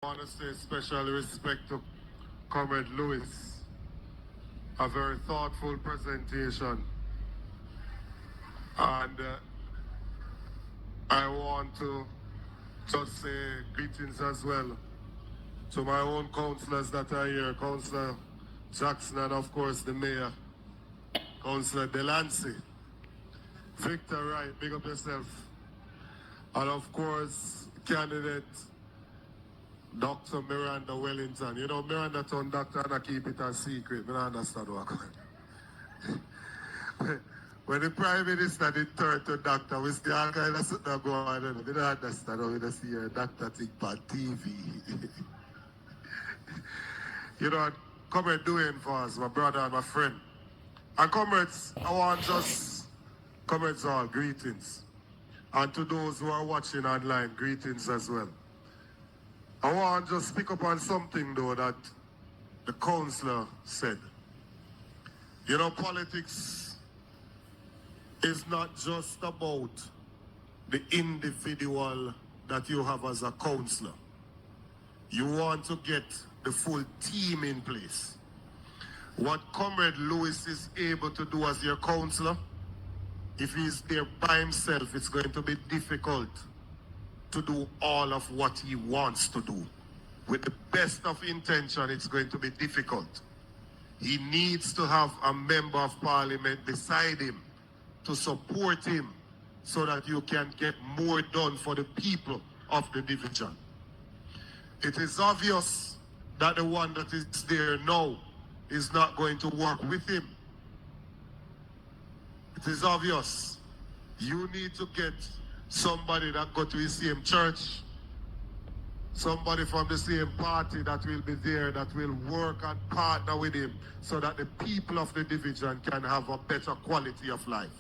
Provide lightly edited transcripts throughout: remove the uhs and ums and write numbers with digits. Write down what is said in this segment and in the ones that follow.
I want to say special respect to Comrade Lewis. A very thoughtful presentation. And I want to just say greetings as well to my own councillors that are here, Councillor Jackson and of course the Mayor, Councillor Delancey, Victor Wright, big up yourself. And of course, candidate Dr. Miranda Wellington. You know, Miranda told doctor and I keep it a secret. I don't understand what when the Prime Minister did turn to doctor, we still all kind of sit there go on and we don't understand how we don't see a doctor think on TV. You know, comrade doing for us, my brother and my friend. And comrades, I want just, comrades all, greetings. And to those who are watching online, greetings as well. I want to just pick up on something though that the councillor said. You know, politics is not just about the individual that you have as a councillor. You want to get the full team in place. What Comrade Lewis is able to do as your councillor, if he's there by himself, it's going to be difficult to do all of what he wants to do. With the best of intention, it's going to be difficult. He needs to have a member of parliament beside him to support him so that you can get more done for the people of the division. It is obvious that the one that is there now is not going to work with him. It is obvious. You need to get somebody that go to the same church, somebody from the same party that will be there, that will work and partner with him so that the people of the division can have a better quality of life.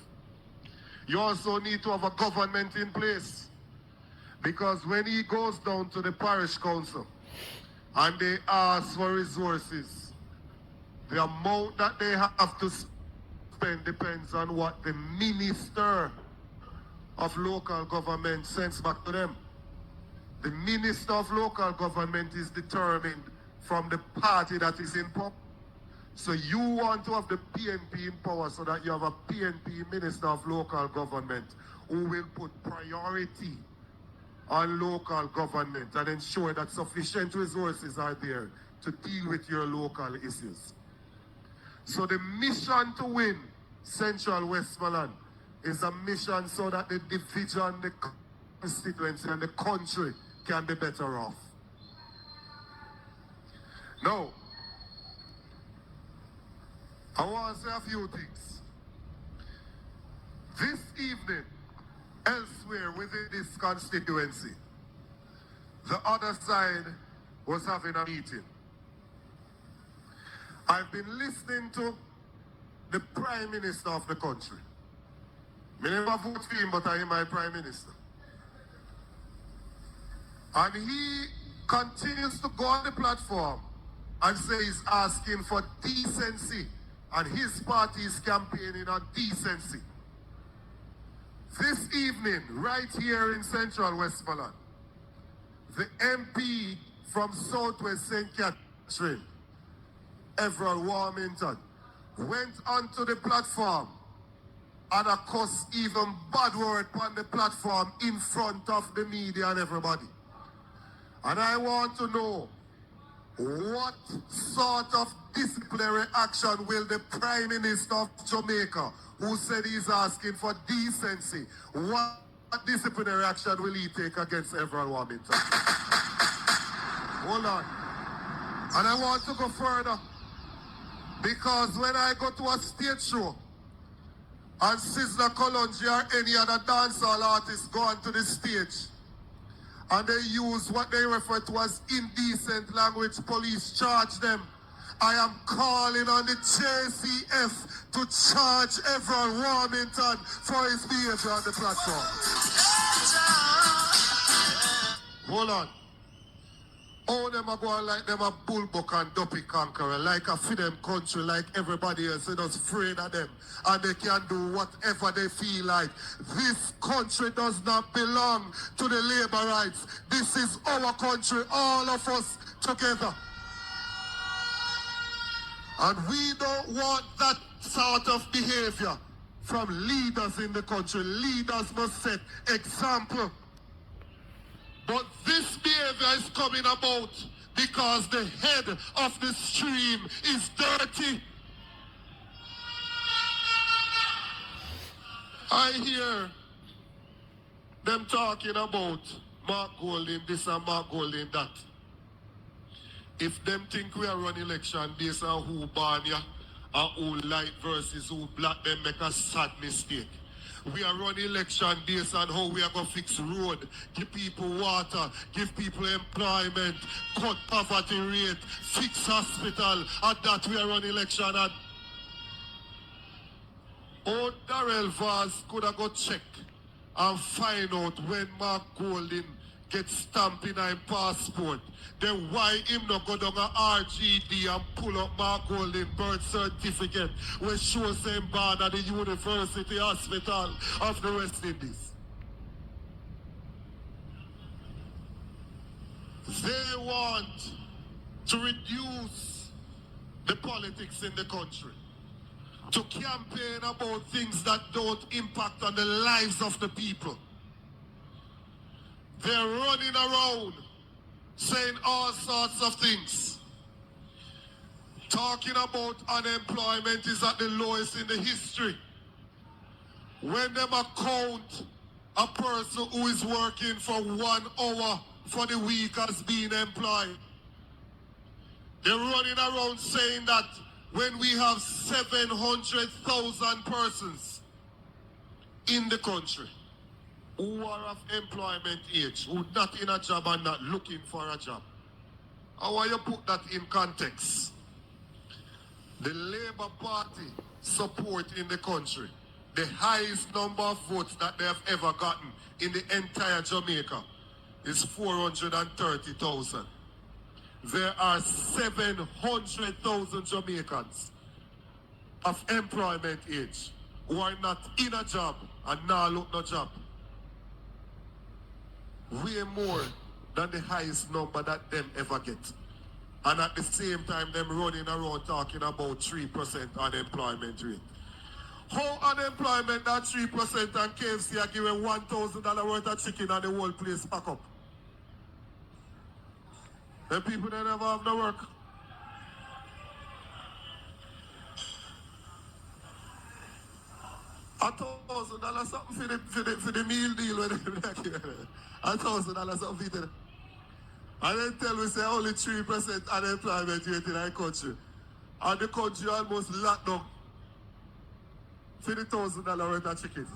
You also need to have a government in place, because when he goes down to the parish council and they ask for resources, the amount that they have to spend depends on what the minister of local government sends back to them. The minister of local government is determined from the party that is in power. So you want to have the PNP in power so that you have a PNP minister of local government who will put priority on local government and ensure that sufficient resources are there to deal with your local issues. So the mission to win Central Westmoreland is a mission so that the division, the constituency and the country can be better off. Now, I want to say a few things. This evening, elsewhere within this constituency, the other side was having a meeting. I've been listening to the Prime Minister of the country. I never vote for him, but I am my Prime Minister. And he continues to go on the platform and say he's asking for decency, and his party is campaigning on decency. This evening, right here in Central Westmoreland, the MP from Southwest St. Catherine, Everett Warmington, went onto the platform and of course even bad word on the platform in front of the media and everybody. And I want to know, what sort of disciplinary action will the Prime Minister of Jamaica, who said he's asking for decency, what disciplinary action will he take against Everett Warmington? Hold on. And I want to go further, because when I go to a stage show and Sizzla Kalonji or any other dancehall artist go onto the stage and they use what they refer to as indecent language, police charge them. I am calling on the JCF to charge Everett Warmington for his behavior on the platform. Hold on. All them are going like them a bullbuck and duppy conqueror, like a for them country, like everybody else. They're just afraid of them. And they can do whatever they feel like. This country does not belong to the labor rights. This is our country, all of us together. And we don't want that sort of behavior from leaders in the country. Leaders must set example. But this behavior is coming about because the head of the stream is dirty. I hear them talking about Mark Golding this and Mark Golding that. If them think we are running election based on who born ya and who light versus who black, them make a sad mistake. We are running election based on how we are going to fix road, give people water, give people employment, cut poverty rate, fix hospital, and that we are running election at. Oh, Darrell Vaz could have got check and find out when Mark Golding gets stamped in a passport. Then why him not go down a RGD and pull up Mark Golding birth certificate which shows him born at the University Hospital of the West Indies? They want to reduce the politics in the country, to campaign about things that don't impact on the lives of the people. They're running around saying all sorts of things. Talking about unemployment is at the lowest in the history. When them account a person who is working for 1 hour for the week as being employed, they're running around saying that when we have 700,000 persons in the country who are of employment age, who not in a job and not looking for a job. How will you put that in context? The Labour Party support in the country, the highest number of votes that they have ever gotten in the entire Jamaica is 430,000. There are 700,000 Jamaicans of employment age who are not in a job and now look no job. Way more than the highest number that them ever get. And at the same time, them running around talking about 3% unemployment rate. How unemployment at 3% and KFC are giving $1,000 worth of chicken and the whole place pack up? The people that never have no work. $1,000 something for the meal deal when they back here. $1,000 something for them. And then tell me say only 3% unemployment rate in our country. And the country almost locked down for the $1,000 worth of chicken.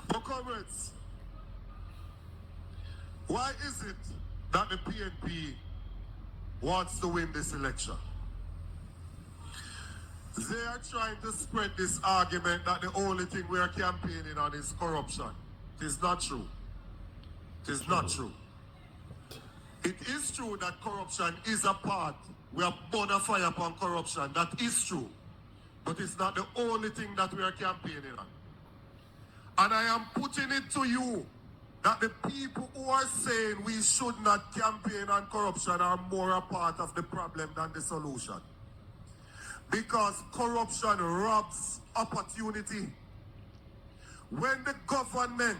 But comrades, why is it that the PNP wants to win this election? They are trying to spread this argument that the only thing we are campaigning on is corruption. It is not true. It is not true. It is true that corruption is a part. We are born a fire upon corruption. That is true. But it's not the only thing that we are campaigning on. And I am putting it to you that the people who are saying we should not campaign on corruption are more a part of the problem than the solution. Because corruption robs opportunity. When the government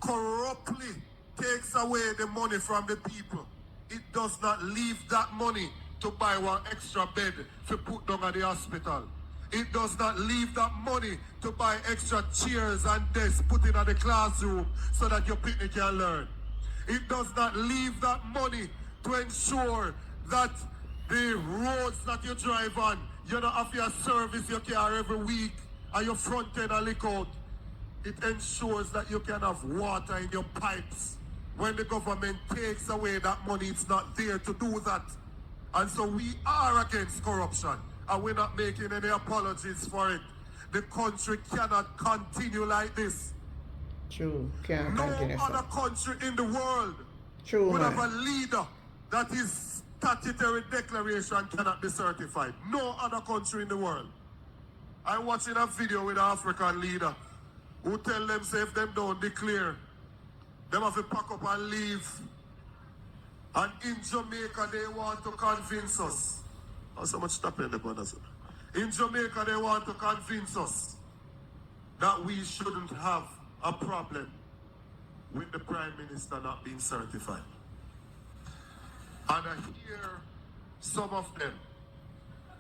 corruptly takes away the money from the people, it does not leave that money to buy one extra bed to put down at the hospital. It does not leave that money to buy extra chairs and desks put in at the classroom so that your picnic can learn. It does not leave that money to ensure that the roads that you drive on, you don't have your service your car every week and your front end and leak out. It ensures that you can have water in your pipes. When the government takes away that money, it's not there to do that. And so we are against corruption, and we're not making any apologies for it. The country cannot continue like this. True. Can't No continue, sir. other country in the world True, would man. have a leader that his statutory declaration cannot be certified. No other country in the world. I'm watching a video with an African leader who tell them, say, if them don't declare, them have to pack up and leave. And in Jamaica, they want to convince us. How so much stopping the brothers? In Jamaica, they want to convince us that we shouldn't have a problem with the Prime Minister not being certified. And I hear some of them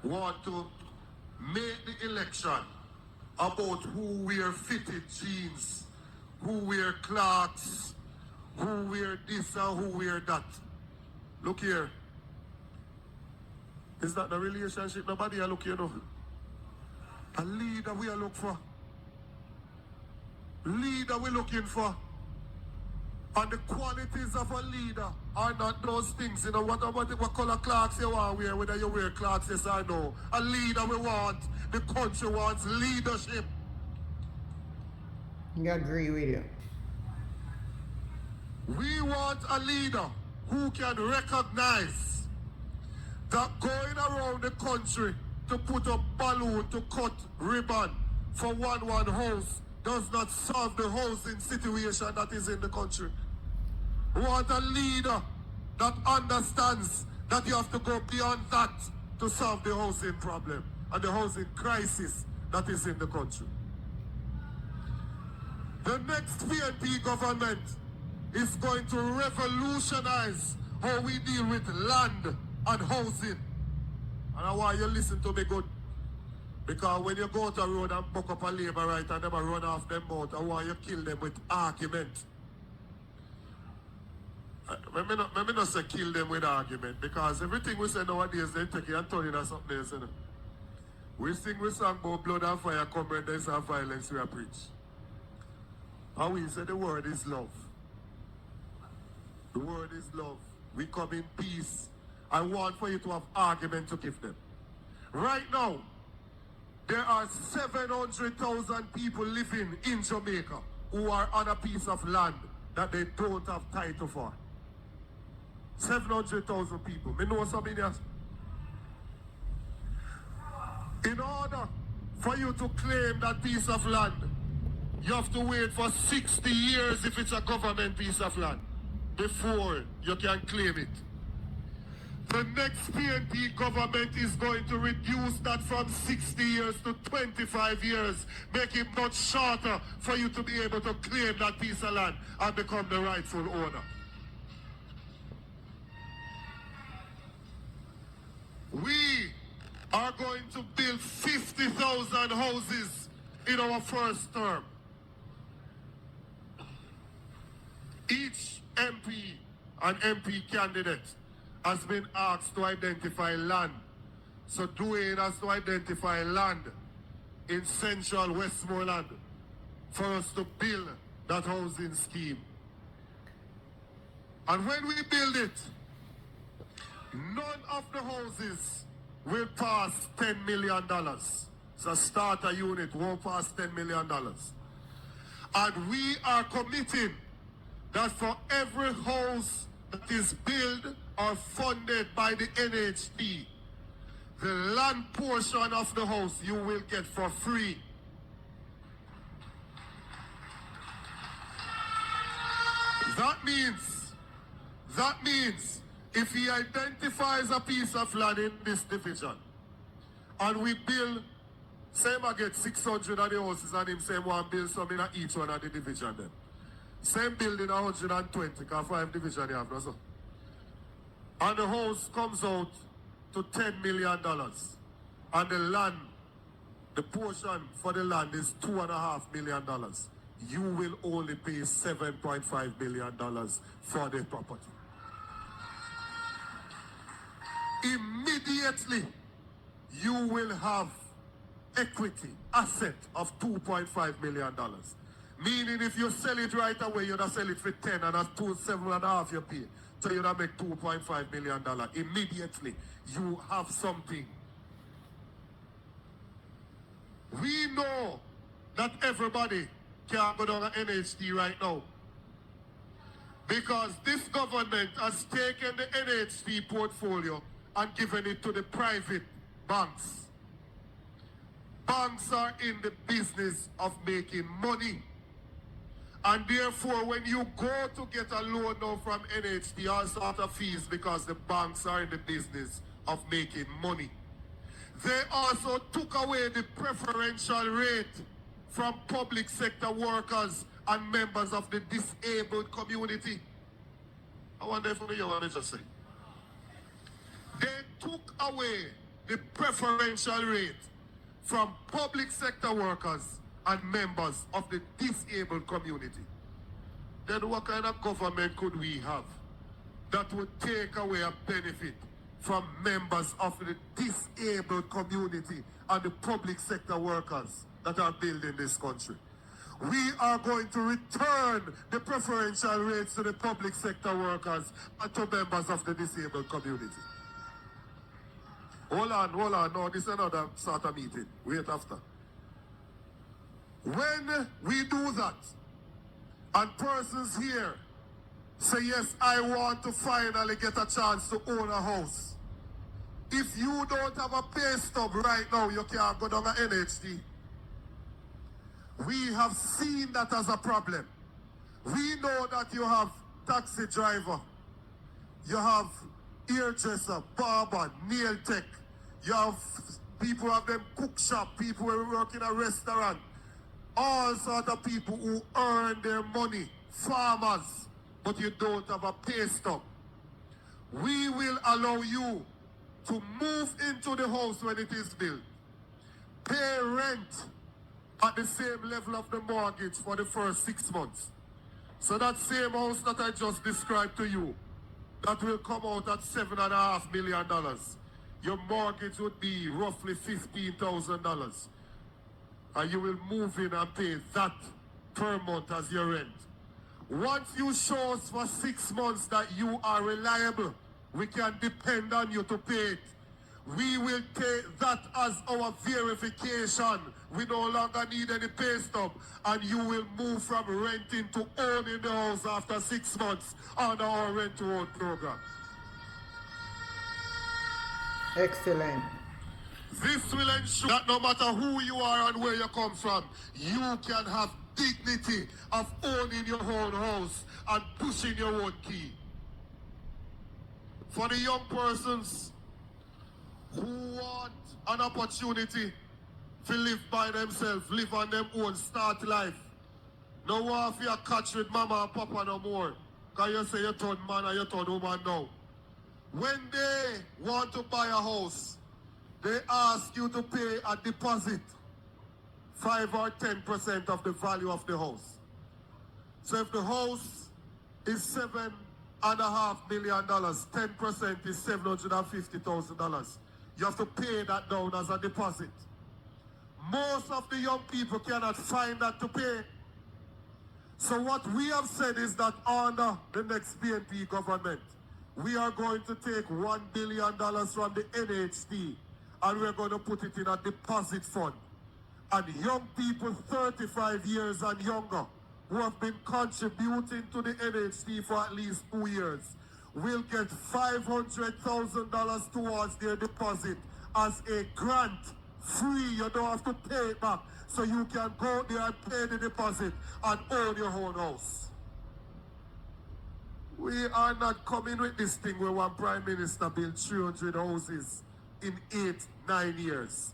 want to make the election about who wear fitted jeans, who wear clocks, who wear this and who wear that. Look here. Is that the relationship? Nobody I look here, no. A leader we are looking for. Leader we're looking for. And the qualities of a leader are not those things. You know, what color clocks you want to wear, whether you wear clocks, yes or no. A leader we want. The country wants leadership. I agree with you. We want a leader who can recognize that going around the country to put a balloon to cut ribbon for one house does not solve the housing situation that is in the country. We want a leader that understands that you have to go beyond that to solve the housing problem and the housing crisis that is in the country. The next PNP government is going to revolutionize how we deal with land and housing. And I want you to listen to me good. Because when you go to a road and buck up a labor right and them run off them out, I want you to kill them with argument. Let me not say kill them with argument, because everything we say nowadays, they take it and turn it into something else. You know? We sing we song about blood and fire, come when there's some violence we are preach. And we say the word is love. The word is love. We come in peace. I want for you to have argument to give them. Right now, there are 700,000 people living in Jamaica who are on a piece of land that they don't have title for. 700,000 people. Me know some Indians. In order for you to claim that piece of land, you have to wait for 60 years if it's a government piece of land before you can claim it. The next PNP government is going to reduce that from 60 years to 25 years, make it much shorter for you to be able to claim that piece of land and become the rightful owner. We are going to build 50,000 houses in our first term. Each MP and MP candidate has been asked to identify land. So Dwayne has to identify land in central Westmoreland for us to build that housing scheme. And when we build it, none of the houses will pass $10 million. So starter unit won't pass $10 million. And we are committing that for every house that is built or funded by the NHP, the land portion of the house you will get for free. That means if he identifies a piece of land in this division and we build, same I get 600 of the houses and him say one build some in each one of the division then. Same building 120, because 5 division you have, no, so. And the house comes out to $10 million. And the land, the portion for the land is $2.5 million. You will only pay $7.5 million for the property. Immediately, you will have equity, asset of $2.5 million. Meaning if you sell it right away, you'll sell it for 10 and that's 7.5 you pay. So you'll make $2.5 million. Immediately, you have something. We know that everybody can't go down to NHT right now. Because this government has taken the NHT portfolio and given it to the private banks. Banks are in the business of making money. And therefore, when you go to get a loan now from NHT, you also have to fees because the banks are in the business of making money. They also took away the preferential rate from public sector workers and members of the disabled community. I wonder if you want to just say. They took away the preferential rate from public sector workers and members of the disabled community. Then what kind of government could we have that would take away a benefit from members of the disabled community and the public sector workers that are building this country? We are going to return the preferential rates to the public sector workers and to members of the disabled community. Hold on, no, this is another sort of meeting. Wait after. When we do that, and persons here say, yes, I want to finally get a chance to own a house. If you don't have a pay stub right now, you can't go down to NHT. We have seen that as a problem. We know that you have taxi driver, you have hairdresser, barber, nail tech, you have people who have them cook shop, people who work in a restaurant, all sorts of people who earn their money, farmers, but you don't have a pay stub. We will allow you to move into the house when it is built, pay rent at the same level of the mortgage for the first 6 months. So that same house that I just described to you, that will come out at $7.5 million. Your mortgage would be roughly $15,000. And you will move in and pay that per month as your rent. Once you show us for 6 months that you are reliable, we can depend on you to pay it. We will take that as our verification. We no longer need any pay stub, and you will move from renting to owning the house after 6 months under our rent to own program. Excellent. This will ensure that no matter who you are and where you come from, you can have dignity of owning your own house and pushing your own key. For the young persons who want an opportunity to live by themselves, live on their own, start life. No one for you catch with mama and papa no more. Because you say you turn man and you turn woman now. When they want to buy a house, they ask you to pay a deposit, 5 or 10% of the value of the house. So if the house is $7.5 million, 10% is $750,000. You have to pay that down as a deposit. Most of the young people cannot find that to pay. So what we have said is that under the next PNP government, we are going to take $1 billion from the NHT and we're going to put it in a deposit fund. And young people 35 years and younger who have been contributing to the NHT for at least 2 years will get $500,000 towards their deposit as a grant, free. You don't have to pay it back. So you can go there and pay the deposit and own your own house. We are not coming with this thing where one prime minister built 300 houses in 8-9 years.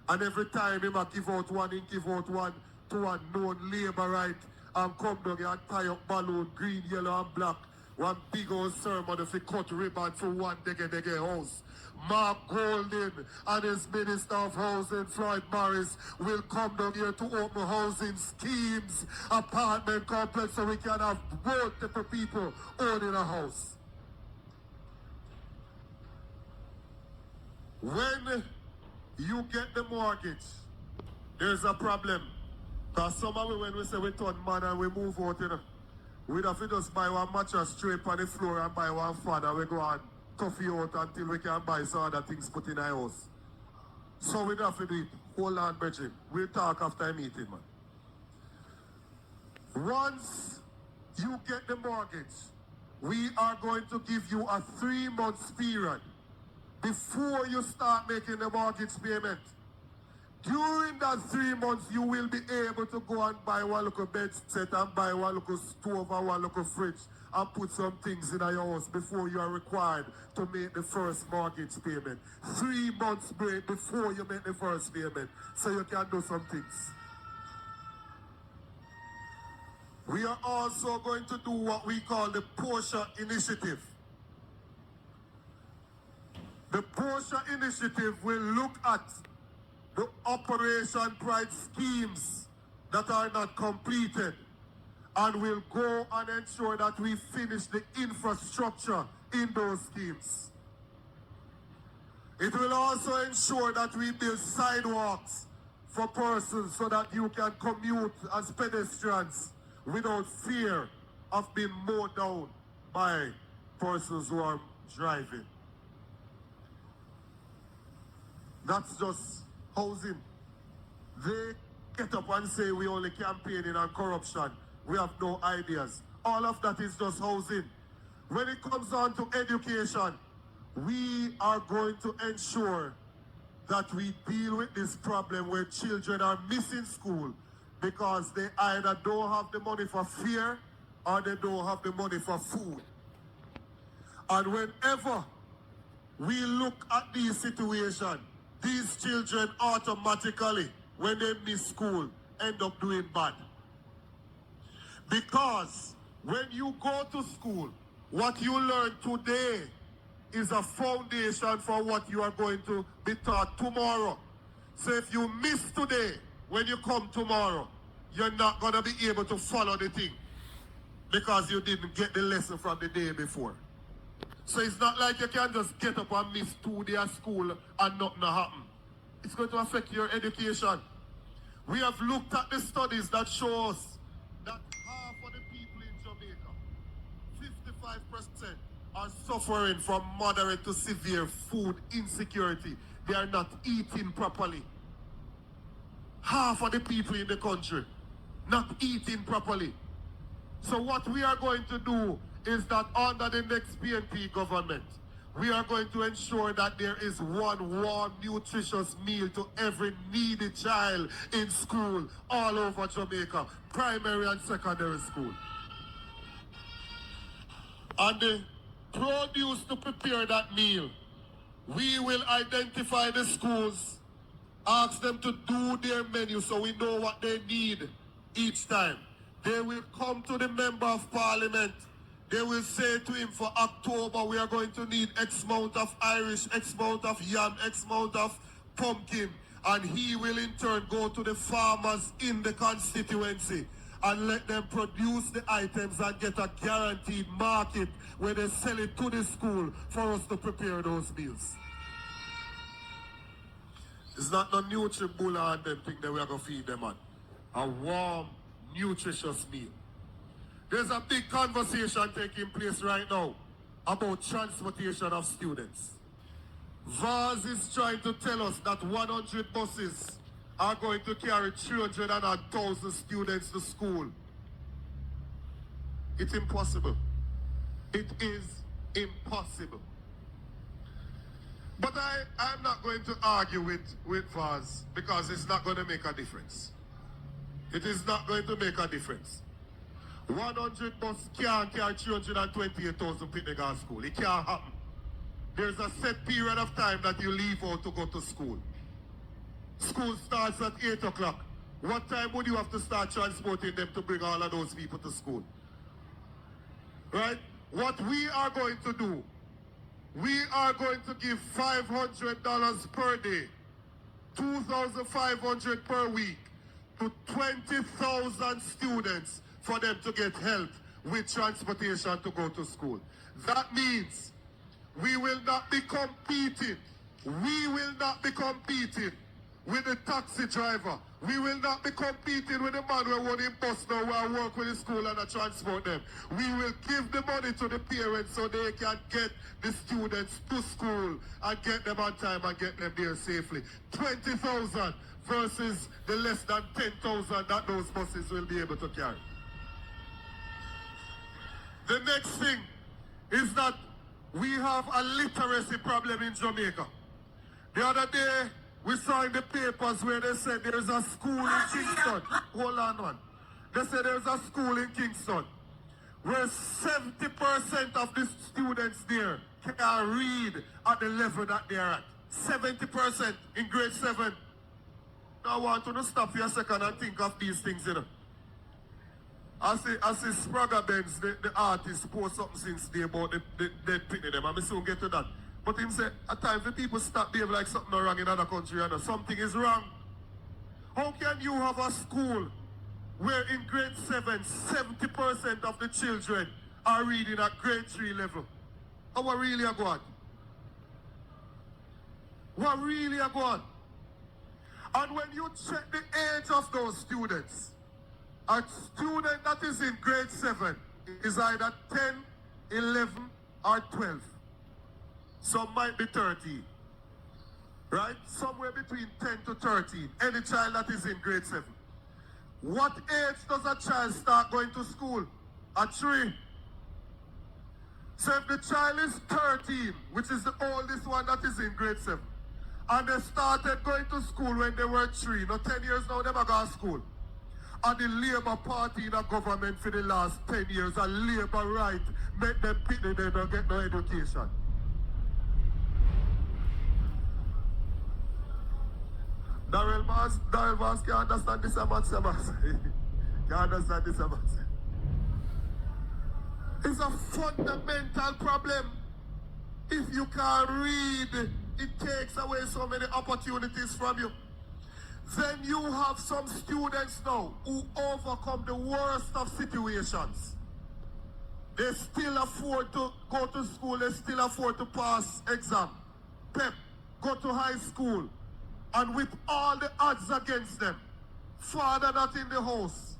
And every time he might give out one to one known labourite and come down here and tie up balloon, green, yellow and black. One big old sermon if he cut ribbon for one dege house. Mark Golding and his Minister of Housing, Floyd Morris, will come down here to open housing schemes, apartment complex, so we can have multiple people owning a house. When you get the mortgage, there's a problem. Because some of it, when we say we turn man and we move out, you know, we'd have to just buy one mattress straight on the floor and buy one fan and we go and tough you out until we can buy some other things put in our house. So we'd have to do it. Hold on, Bridget. We'll talk after a meeting, man. Once you get the mortgage, we are going to give you a 3-month period before you start making the mortgage payment. During that 3 months, you will be able to go and buy one little bed set and buy one little stove and one little fridge and put some things in your house before you are required to make the first mortgage payment. 3 months break before you make the first payment, so you can do some things. We are also going to do what we call the Portia Initiative. The Portia Initiative will look at the Operation Pride schemes that are not completed and will go and ensure that we finish the infrastructure in those schemes. It will also ensure that we build sidewalks for persons so that you can commute as pedestrians without fear of being mowed down by persons who are driving. That's just housing. They get up and say we only campaigning on corruption. We have no ideas. All of that is just housing. When it comes on to education, we are going to ensure that we deal with this problem where children are missing school because they either don't have the money for fare or they don't have the money for food. And whenever we look at these situations, these children automatically, when they miss school, end up doing bad. Because when you go to school, what you learn today is a foundation for what you are going to be taught tomorrow. So if you miss today, when you come tomorrow, you're not going to be able to follow the thing because you didn't get the lesson from the day before. So it's not like you can just get up and miss 2 days of school and nothing happen. It's going to affect your education. We have looked at the studies that show us that half of the people in Jamaica, 55%, are suffering from moderate to severe food insecurity. They are not eating properly. Half of the people in the country not eating properly. So what we are going to do is that under the next PNP government, we are going to ensure that there is one warm, nutritious meal to every needy child in school all over Jamaica, primary and secondary school. And the produce to prepare that meal, we will identify the schools, ask them to do their menu so we know what they need each time. They will come to the Member of Parliament. They will say to him, for October, we are going to need X amount of Irish, X amount of yam, X amount of pumpkin. And he will in turn go to the farmers in the constituency and let them produce the items and get a guaranteed market where they sell it to the school for us to prepare those meals. It's not no Nutri-Bulla and them thing that we are going to feed them on. A warm, nutritious meal. There's a big conversation taking place right now about transportation of students. VAS is trying to tell us that 100 buses are going to carry 300,000 students to school. It's impossible. It is impossible. But I'm not going to argue with VAS because it's not going to make a difference. It is not going to make a difference. 100 bus can't carry 328,000 people to school. It can't happen. There's a set period of time that you leave out to go to school. School starts at 8 o'clock. What time would you have to start transporting them to bring all of those people to school? Right? What we are going to do, we are going to give $500 per day, $2,500 per week to 20,000 students for them to get help with transportation to go to school. That means we will not be competing. We will not be competing with the taxi driver. We will not be competing with the man who won't in bus now who I work with the school and I transport them. We will give the money to the parents so they can get the students to school and get them on time and get them there safely. 20,000 versus the less than 10,000 that those buses will be able to carry. The next thing is that we have a literacy problem in Jamaica. The other day, we saw in the papers where they said there's a school in Kingston. Hold on, man. They said there's a school in Kingston where 70% of the students there can read at the level that they're at. 70% in grade 7. Now I want to stop for a second and think of these things, you know. I see Spragga Benz, the artist, post something since day about the dead pitney them, and we soon get to that. But him say, at times the people start behaving like something is wrong in another country, and something is wrong. How can you have a school where in grade 7, 70% of the children are reading at grade 3 level? How really are going? What really are going? And when you check the age of those students, a student that is in grade 7 is either 10, 11, or 12. Some might be 13. Right? Somewhere between 10 to 13. Any child that is in grade 7. What age does a child start going to school? At 3. So if the child is 13, which is the oldest one that is in grade 7, and they started going to school when they were 3, now 10 years now they never go to school. And the Labour Party in the government for the last 10 years, and Labour right, make them pity they don't get no education. Darrell Mars can't understand this about Sabas. Can't understand this about. It's a fundamental problem. If you can't read, it takes away so many opportunities from you. Then you have some students now who overcome the worst of situations. They still afford to go to school, they still afford to pass exam, PEP, go to high school, and with all the odds against them, father not in the house,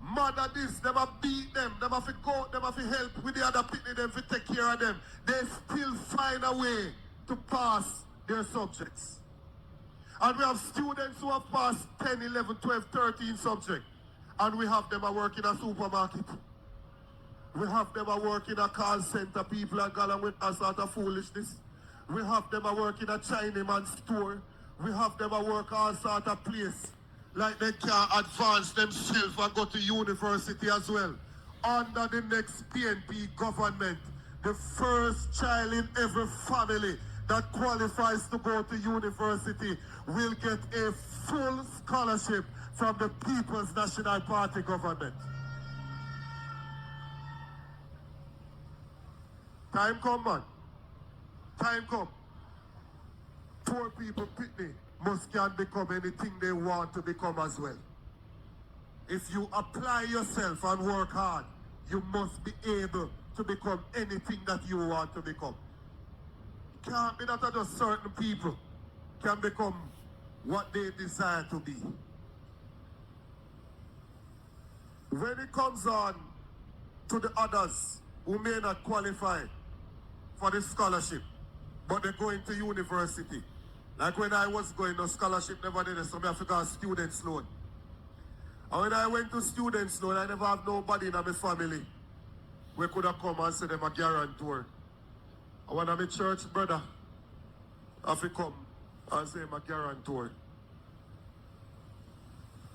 mother this, them have beat them have to go, them have to help with the other people, them to take care of them. They still find a way to pass their subjects. And we have students who have passed 10, 11, 12, 13 subjects. And we have them a work in a supermarket. We have them a work in a call center. People are going with a sort of foolishness. We have them a work in a Chinaman store. We have them a work all sort of place. Like they can advance themselves and go to university as well. Under the next PNP government, the first child in every family that qualifies to go to university will get a full scholarship from the People's National Party government. Time come, man. Time come. Poor people, Pitney, must can become anything they want to become as well. If you apply yourself and work hard, you must be able to become anything that you want to become. It can't be that just certain people can become what they desire to be. When it comes on to the others who may not qualify for the scholarship, but they're going to university. Like when I was going to scholarship, never did it, so I have to go student's loan. And when I went to student's loan, I never have nobody in my family who could have come and say them a guarantor. And when I'm a church brother, I have to come and say I'm a guarantor.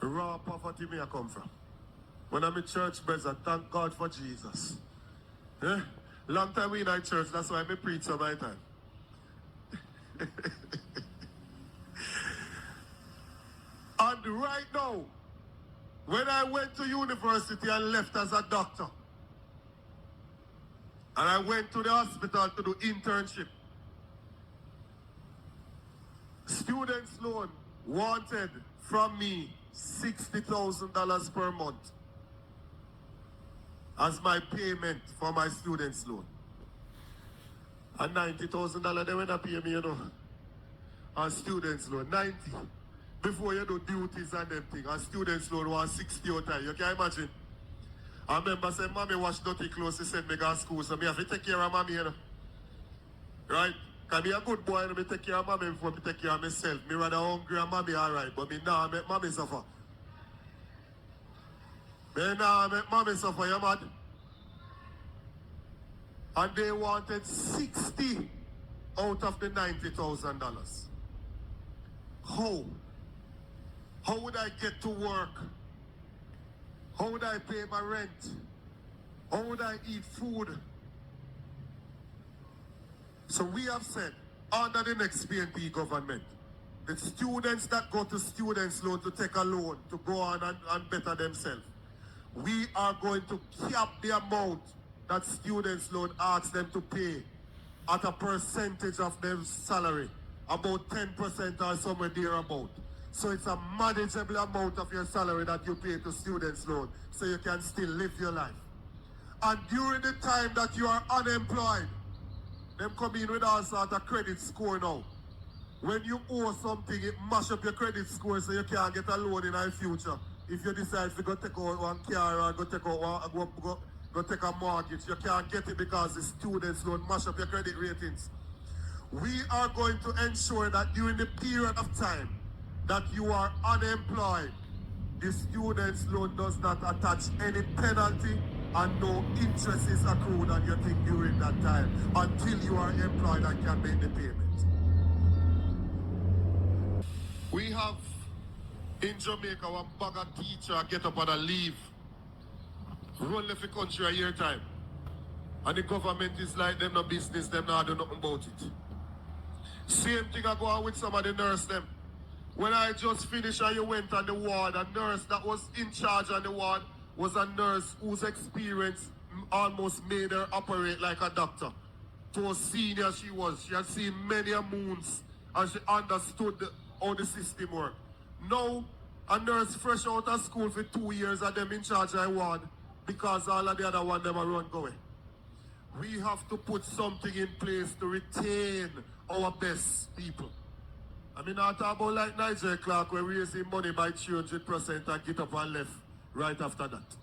Raw poverty may I come from. When I'm a church brother, thank God for Jesus. Eh? Long time we in our church, that's why I preach on my time. And right now, when I went to university and left as a doctor, and I went to the hospital to do internship, students loan wanted from me $60,000 per month as my payment for my students loan. And $90,000 they went to pay me, you know, on students loan. 90. Before you do duties and them things, and students loan was 60 out time. You can imagine. I remember saying, Mommy wash dirty clothes, she sent me to school, so I have to take care of Mommy, you know. Right? Because I'm a good boy, and I take care of Mommy before I take care of myself. I rather hungry and Mommy alright, but I now make Mommy suffer. I now make Mommy suffer, you mad? And they wanted 60 out of the $90,000. How? How would I get to work? How would I pay my rent? How would I eat food? So we have said, under the next PNP government, the students that go to students' loan to take a loan to go on and better themselves, we are going to cap the amount that students' loan asks them to pay at a percentage of their salary, about 10% or somewhere thereabout. So it's a manageable amount of your salary that you pay to students' loan so you can still live your life. And during the time that you are unemployed, them come in with all sort of credit score now. When you owe something, it mash up your credit score so you can't get a loan in the future. If you decide to go take out one car or go take out one, go take a mortgage, you can't get it because the students loan mash up your credit ratings. We are going to ensure that during the period of time that you are unemployed, the students loan does not attach any penalty and no interest is accrued on your thing during that time until you are employed and can make the payment. We have in Jamaica one bag of teacher get up and a leave, run left the country a year time. And the government is like them no business, them not do nothing about it. Same thing I go on with some of the nurse them. When I just finished and you went on the ward, a nurse that was in charge on the ward was a nurse whose experience almost made her operate like a doctor. To how senior she was, she had seen many a moons and she understood how the system worked. Now, a nurse fresh out of school for 2 years and them in charge of the ward because all of the other one them are run going. We have to put something in place to retain our best people. I mean, I talk about like Nigel Clark, where we raising money by 300% and get up and left right after that.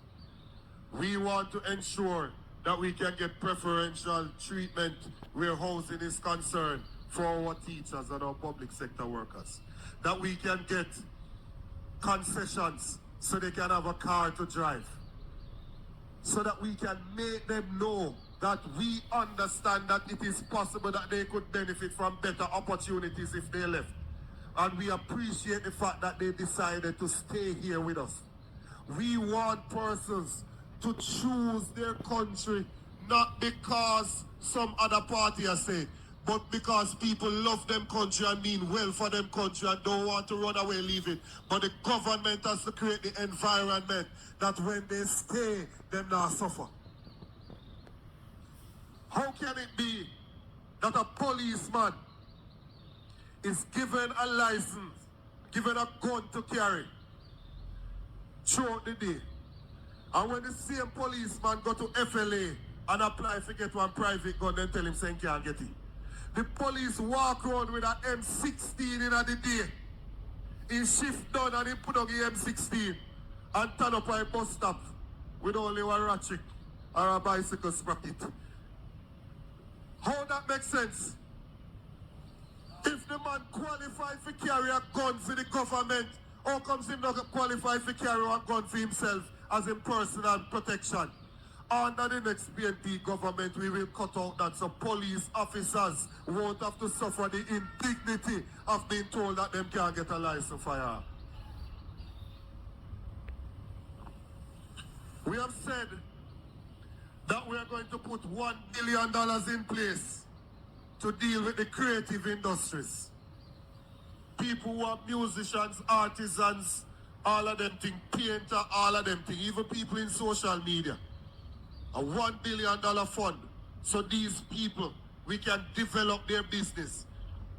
We want to ensure that we can get preferential treatment where housing is concerned for our teachers and our public sector workers. That we can get concessions so they can have a car to drive. So that we can make them know that we understand that it is possible that they could benefit from better opportunities if they left. And we appreciate the fact that they decided to stay here with us. We want persons to choose their country not because some other party has said, but because people love them country and mean well for them country and don't want to run away, leave it. But the government has to create the environment that when they stay, them not suffer. How can it be that a policeman is given a license, given a gun to carry throughout the day, and when the same policeman go to FLA and apply to get one private gun, then tell him saying he can't get it? The police walk around with an M16 in the day. He shift down and he put on the M16 and turn up at a bus stop with only one ratchet or a bicycle sprocket. How that makes sense? If the man qualified to carry a gun for the government, how comes him not qualified to carry a gun for himself as in personal protection? Under the next PNP government, we will cut out that so police officers won't have to suffer the indignity of being told that them can't get a license for fire. We have said that we are going to put $1 billion in place to deal with the creative industries. People who are musicians, artisans, all of them things, painter, all of them things, even people in social media. A $1 billion fund. So these people, we can develop their business.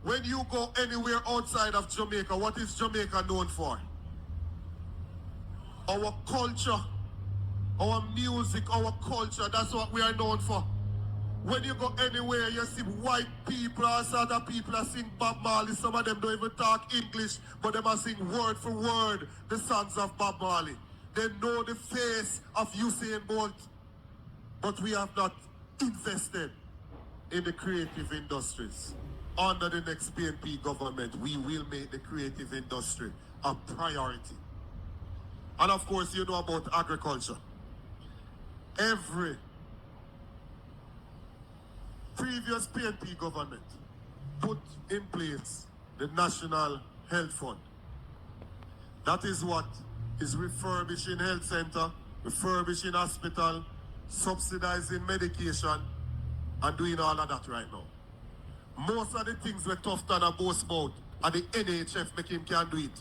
When you go anywhere outside of Jamaica, what is Jamaica known for? Our culture, our music, our culture, that's what we are known for. When you go anywhere, you see white people, all sort of people are sing Bob Marley. Some of them don't even talk English, but they must sing word for word the songs of Bob Marley. They know the face of Usain Bolt, but we have not invested in the creative industries. Under the next PNP government, we will make the creative industry a priority. And of course, you know about agriculture. Every previous PNP government put in place the National Health Fund. That is what is refurbishing health center, refurbishing hospital, subsidizing medication, and doing all of that right now. Most of the things were tough than a boast about, and the NHF make him can do it.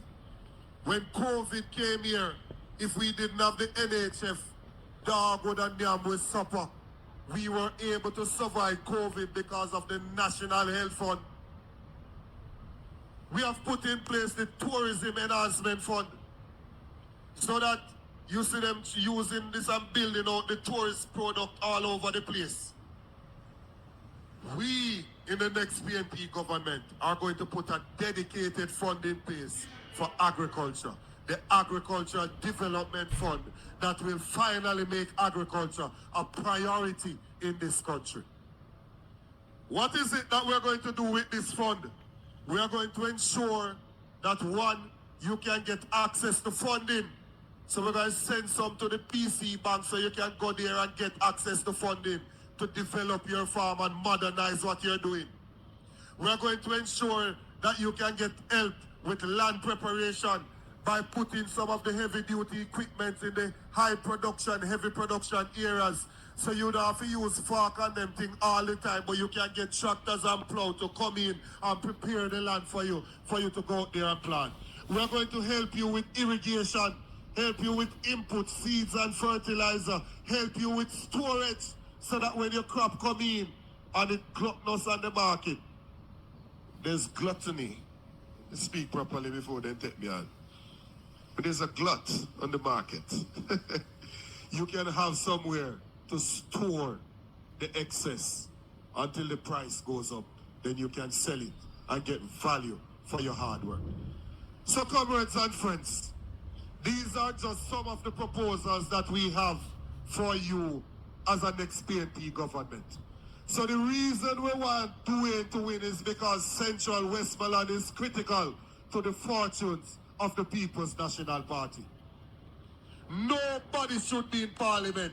When COVID came here, if we didn't have the NHF, dog would and yam with supper. We were able to survive COVID because of the National Health Fund. We have put in place the Tourism Enhancement Fund so that you see them using this and building out the tourist product all over the place. We, in the next PNP government, are going to put a dedicated fund in place for agriculture. The Agricultural Development Fund that will finally make agriculture a priority in this country. What is it that we're going to do with this fund? We are going to ensure that, one, you can get access to funding. So we're going to send some to the PC bank so you can go there and get access to funding to develop your farm and modernize what you're doing. We're going to ensure that you can get help with land preparation by putting some of the heavy-duty equipment in the high production, heavy production areas. So you don't have to use fork and them thing all the time, but you can get tractors and plow to come in and prepare the land for you to go out there and plant. We're going to help you with irrigation, help you with input, seeds and fertilizer, help you with storage, so that when your crop come in and it gluttonous on the market, there's gluttony. Speak properly before they take me on. But there's a glut on the market. You can have somewhere to store the excess until the price goes up. Then you can sell it and get value for your hard work. So comrades and friends, these are just some of the proposals that we have for you as an next PNP government. So the reason we want Dayton to win is because Central Westmoreland is critical to the fortunes of the People's National Party. Nobody should be in Parliament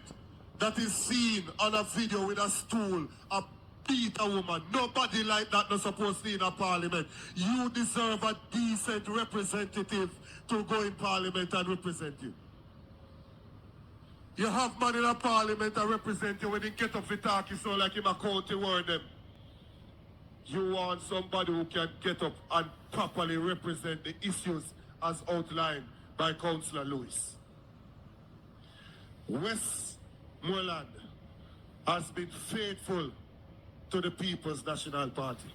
that is seen on a video with a stool, a beat a woman. Nobody like that not supposed to be in a Parliament. You deserve a decent representative to go in Parliament and represent you. You have man in a Parliament that represent you when he get up to talk, you sound like him a county word them. You want somebody who can get up and properly represent the issues as outlined by Councillor Lewis. Westmoreland has been faithful to the People's National Party,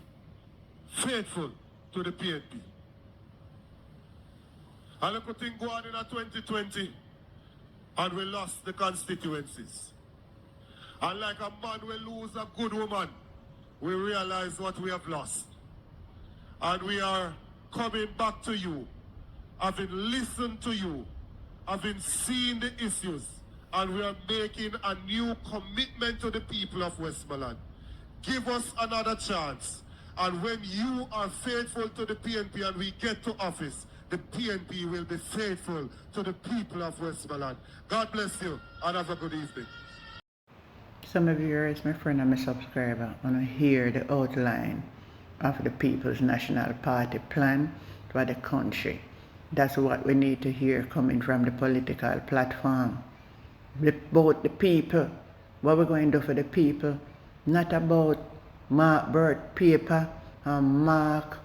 faithful to the PNP. And look at thing go on in 2020, and we lost the constituencies. And like a man will lose a good woman, we realize what we have lost. And we are coming back to you, having listened to you, having seen the issues, and we are making a new commitment to the people of Westmoreland. Give us another chance. And when you are faithful to the PNP and we get to office, the PNP will be faithful to the people of Westmoreland. God bless you and have a good evening. Some of you is my friend and my subscriber want to hear the outline of the People's National Party plan for the country. That's what we need to hear coming from the political platform. About the people, what we're going to do for the people, not about mark birth paper and mark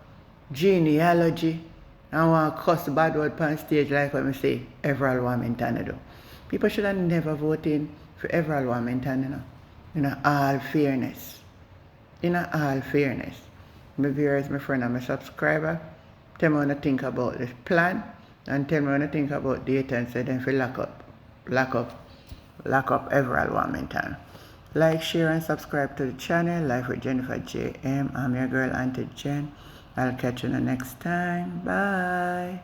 genealogy. I want to cuss bad word on stage like what I say Everal Warmington do. People should have never voted for Everal Warmington, in all fairness. In all fairness. My viewers, my friend and my subscriber, tell me what you think about this plan and tell me what you think about Dayton so then if you lock up Everal Warmington. Like, share and subscribe to the channel. Life with Jennifer JM. I'm your girl Auntie Jen. I'll catch you the next time. Bye.